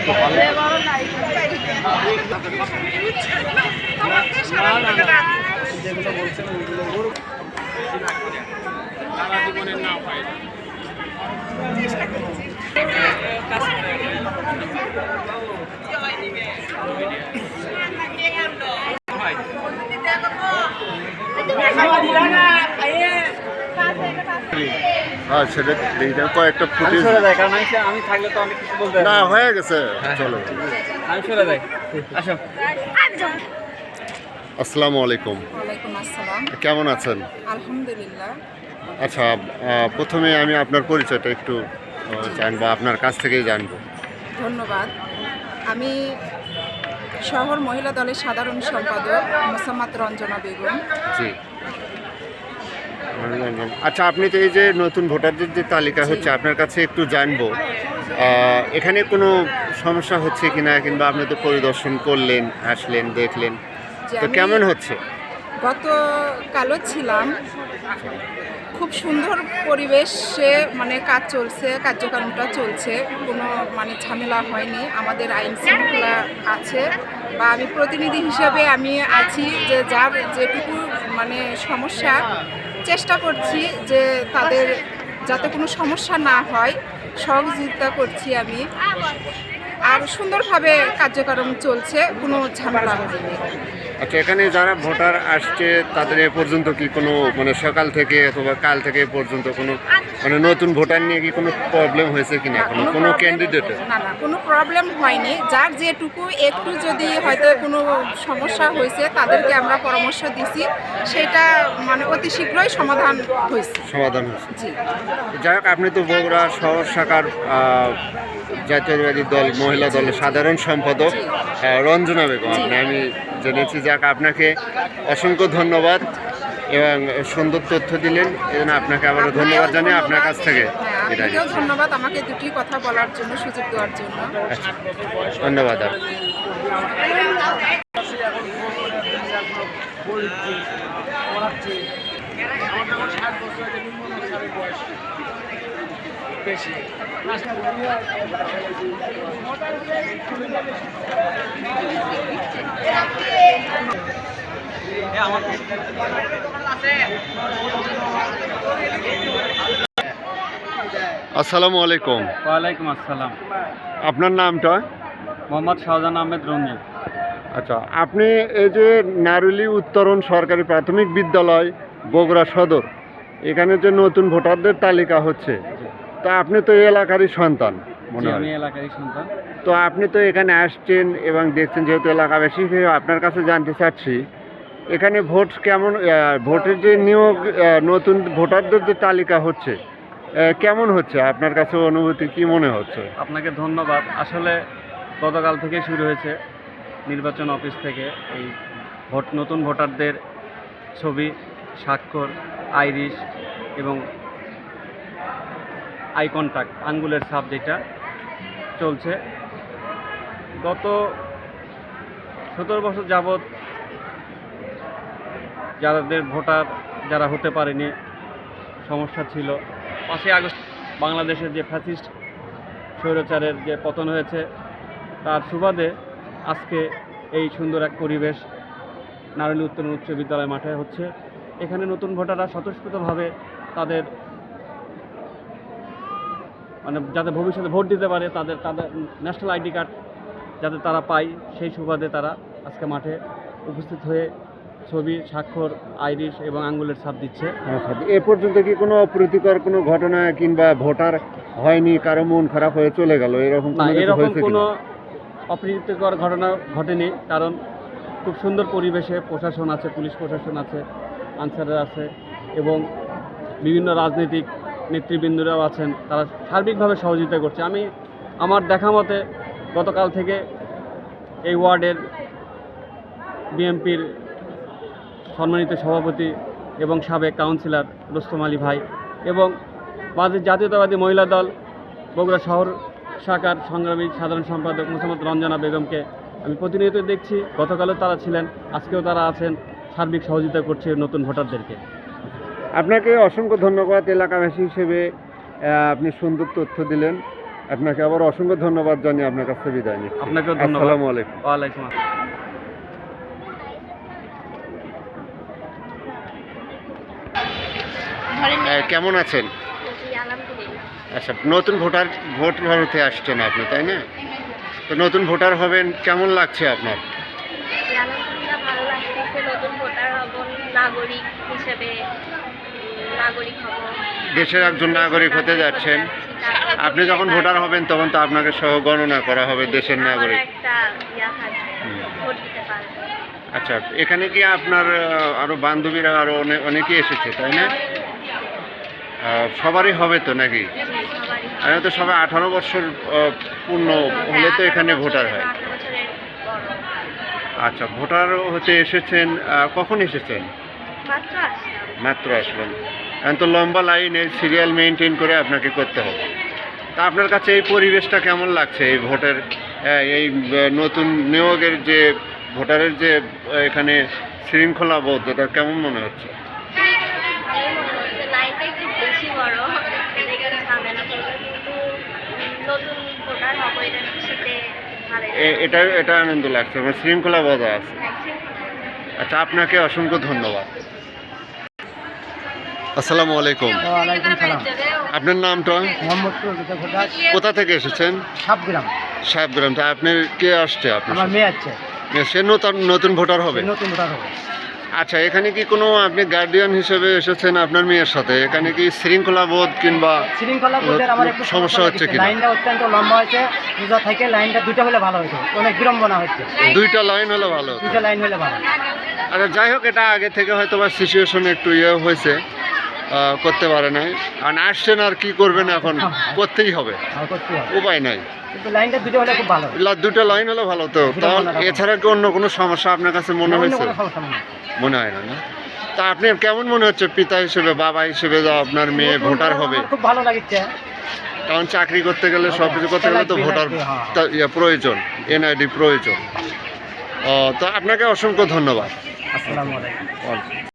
একটু ভালো। যেগুলো বলছেন ওইগুলো সারা জীবনের না পায়। হ্যাঁ সেটা এইটা কয়েকটা ফুটেজ আমি থাকলে তো অনেক কিছু বলতে না হয়ে গেছে। চলো আমি সরে যাই। আসো। আসসালামু আলাইকুম। ওয়ালাইকুম আসসালাম। কেমন আছেন? আলহামদুলিল্লাহ। আচ্ছা, প্রথমে আমি আপনার পরিচয়টা একটু জানবো, আপনার কাছ থেকেই জানবো। ধন্যবাদ। আমি শহর মহিলা দলের সাধারণ সম্পাদক মোসাম্মদ রঞ্জনা বেগম। জি, আচ্ছা, আপনি তো এই যে নতুন ভোটারদের যে তালিকা হচ্ছে, আপনার কাছে একটু জানবো এখানে কোনো সমস্যা হচ্ছে কিনা, কিংবা আপনি তো পরিদর্শন করলেন, আসলেন, দেখলেন, তো কেমন হচ্ছে? গতকালও ছিলাম, খুব সুন্দর পরিবেশে মানে কাজ চলছে, কার্যক্রমটা চলছে, কোনো মানে ঝামেলা হয়নি। আমাদের আইন শৃঙ্খলা আছে, বা আমি প্রতিনিধি হিসেবে আমি আছি, যে যার যেটুকু মানে সমস্যা চেষ্টা করছি যে তাদের যাতে কোনো সমস্যা না হয় সহযোগিতা করছি আমি। আর সুন্দরভাবে কার্যক্রম চলছে, কোনো ঝামেলা হয়নি। আচ্ছা, এখানে যারা ভোটার আসছে তাদের এ পর্যন্ত কি কোনো মানে সকাল থেকে অথবা কাল থেকে এ পর্যন্ত কোনো মানে নতুন ভোটার নিয়ে কি কোনো প্রবলেম হয়েছে কিনা, কোনো ক্যান্ডিডেটের? না, কোনো প্রবলেম হয়নি। যার যেটুকু একটু যদি হয়তো কোনো সমস্যা হয়েছে তাদেরকে আমরা পরামর্শ দিছি, সেটা মানে অতি শীঘ্রই সমাধান হয়েছে। জি, যাই হোক, আপনি তো বগুড়া শহর শাখার জাতীয়তাবাদী দল মহিলা দলের সাধারণ সম্পাদক রঞ্জনা বেগম। আমি জেনেছি, যাক আপনাকে অসংখ্য ধন্যবাদ এবং সুন্দর তথ্য দিলেন, এই জন্য আপনাকে আবারও ধন্যবাদ জানিয়ে আপনার কাছ থেকে বিদায় নিচ্ছি। ধন্যবাদ আমাকে দুটি কথা বলার জন্য, সুযোগ দেওয়ার জন্য। আচ্ছা, ধন্যবাদ। আসসালামু আলাইকুম। ওয়ালাইকুম আসসালাম। আপনার নামটা? মোহাম্মদ শাহজাহান আহমেদ রঞ্জিত। আচ্ছা, আপনি এই যে নারুলি উত্তরণ সরকারি প্রাথমিক বিদ্যালয় বগুড়া সদর, এখানে যে নতুন ভোটারদের তালিকা হচ্ছে, তা আপনি তো এই এলাকারই সন্তান মনে হয়। আমি এলাকারই সন্তান। তো আপনি তো এখানে আসছেন এবং দেখছেন, যেহেতু এলাকাবাসী হয়ে আপনার কাছে জানতে চাচ্ছি, এখানে ভোট কেমন, ভোটের যে নিয়োগ, নতুন ভোটারদের যে তালিকা হচ্ছে কেমন হচ্ছে, আপনার কাছে অনুভূতি কি মনে হচ্ছে? আপনাকে ধন্যবাদ। আসলে গতকাল থেকে শুরু হয়েছে নির্বাচন অফিস থেকে এই নতুন ভোটারদের ছবি, স্বাক্ষর, আইরিশ এবং আই কন্ট্যাক্ট, আঙ্গুলের ছাপ যেটা চলছে। গত 17 বছর যাবৎ যাদের ভোটার যারা হতে পারেনি, সমস্যা ছিল, 5ই আগস্ট বাংলাদেশের যে ফ্যাসিস্ট স্বৈরাচারের যে পতন হয়েছে, তার সুবাদে আজকে এই সুন্দর এক পরিবেশ নারুলি উত্তরণ উচ্চ বিদ্যালয় মাঠে হচ্ছে। এখানে নতুন ভোটাররা স্বতঃস্ফূর্তভাবে তাদের মানে যাতে ভবিষ্যতে ভোট দিতে পারে, তাদের ন্যাশনাল আইডি কার্ড যাতে তারা পায়, সেই সুবাদে তারা আজকে মাঠে উপস্থিত হয়ে ছবি, স্বাক্ষর, আইরিশ এবং আঙ্গুলের ছাপ দিচ্ছে। এ পর্যন্ত কি কোনো অপ্রীতিকর কোনো ঘটনা কিংবা ভোটার হয়নি, কারো মন খারাপ হয়ে চলে গেল, এরকম না, এরকম কোনো অপ্রীতিকর ঘটনা ঘটেনি। কারণ খুব সুন্দর পরিবেশে প্রশাসন আছে, পুলিশ প্রশাসন আছে, আনসাররা আছে এবং বিভিন্ন রাজনৈতিক নেতৃবৃন্দরাও আছেন, তারা সার্বিকভাবে সহযোগিতা করছে। আমি আমার দেখা মতে গতকাল থেকে এই ওয়ার্ডের বিএনপির সম্মানিত সভাপতি এবং সাবেক কাউন্সিলর রুস্তম আলী ভাই এবং জাতীয়তাবাদী মহিলা দল বগুড়া শহর শাখার সংগ্রামী সাধারণ সম্পাদক মোসাম্মদ রঞ্জনা বেগমকে আমি প্রতিনিয়ত দেখছি। গতকালও তারা ছিলেন, আজকেও তারা আছেন, সার্বিক সহযোগিতা করছে নতুন ভোটারদেরকে। আপনাকে অসংখ্য ধন্যবাদ এলাকাবাসী হিসেবে, আপনি সুন্দর তথ্য দিলেন। আপনাকে আবার অসংখ্য ধন্যবাদ জানিয়ে আপনার কাছে বিদায় নিচ্ছি। আপনাকেও ধন্যবাদ। আসসালামু আলাইকুম। ওয়ালাইকুম আসসালাম। কেমন আছেন? আচ্ছা, নতুন ভোট হতে আসছেন আপনি, তাই না? তো নতুন ভোটার হবেন, কেমন লাগছে আপনার? আলহামদুলিল্লাহ ভালো লাগতেছে। নতুন ভোটার হব, নাগরিক হিসেবে নাগরিক হব। দেশের একজন নাগরিক হতে যাচ্ছেন। আপনি যখন ভোটার হবেন তখন তো আপনাকে সহ গণনা করা হবে দেশের আমার নাগরিক। একটা ইয়া থাকবে, ভোট দিতে পারবো। আচ্ছা, এখানে কি আপনার আরো বান্ধবীরা আরো অনেকেই এসেছে, তাই না? সবারই হবে তো নাকি? জি, সবারই হবে। আমি তো সবাই 18 বছর পূর্ণ হলে তো এখানে ভোটার হয়। 18 বছরের বড়। আচ্ছা, ভোটার হতে এসেছেন, কখন এসেছেন? মাত্র আসলাম। মাত্র আসলেন। এখন তো লম্বা লাইনের সিরিয়াল মেনটেন করে আপনাকে করতে হবে। তা আপনার কাছে এই পরিবেশটা কেমন লাগছে, এই ভোটের এই নতুন নিয়োগের যে ভোটারের যে এখানে শৃঙ্খলা বোধ, এটা কেমন মনে হচ্ছে? ভালোই মনে হচ্ছে। লাইনটা একটু বেশি বড়, এটা একটু ঝামেলা করবে, কিন্তু নতুন ভোটার হবো এটা খুশিতে ভালোই লাগছে। এটা আনন্দ লাগছে, মানে শৃঙ্খলা বজায় আছে। আচ্ছা, আপনাকে অসংখ্য ধন্যবাদ। আসসালামু আলাইকুম। ওয়ালাইকুম সালাম। আপনার নামটা? মোহাম্মদ প্রকৃত ঘোষ, কোথা থেকে এসেছেন? সাবগ্রাম। সাহেবগ্রাম। তা আপনি কে আসছে? আপনার আমার মেয়ে আছে, সে নতুন ভোটার হবে? নতুন ভোটার হবে। আচ্ছা, এখানে কি কোনো আপনি গার্ডিয়ান হিসেবে এসেছেন আপনার মেয়ের সাথে? এখানে কি শৃঙ্খলা বোধ কিংবা শৃঙ্খলা বোধের আমার একটু সমস্যা হচ্ছে কিনা? লাইনটা অত্যন্ত লম্বা হয়েছে, পূজা থেকে লাইনটা দুটো হলে ভালো হতো, অনেক বিড়ম্বনা হচ্ছে। দুইটা লাইন হলে ভালো হতো। দুটো লাইন হলে ভালো। আচ্ছা, যাই হোক, এটা আগে থেকে হয়তো বা সিচুয়েশন একটু হয়েছে, করতে পারে নাই। আর আসছেন, আর কি করবেন, এখন করতেই হবে, আর করতে হবে, উপায় নাই। কিন্তু লাইনটা দুটো হলে খুব ভালো। দুটো লাইন হলে ভালো হতো। তাহলে এছাড়া কি অন্য কোনো সমস্যা আপনার কাছে মনে অন্য হয়েছে? কোনো সমস্যা নেই। মনে হয় না, না? তা আপনি কেমন মনে হচ্ছে পিতা হিসেবে, বাবা হিসেবে, যে আপনার মেয়ে ভোটার হবে? আমার খুব ভালো লাগছে। কারণ চাকরি করতে গেলে, সব কিছু করতে গেলে তো ভোটার প্রয়োজন, এনআইডি প্রয়োজন। তো আপনাকে অসংখ্য ধন্যবাদ। আসসালামু আলাইকুম।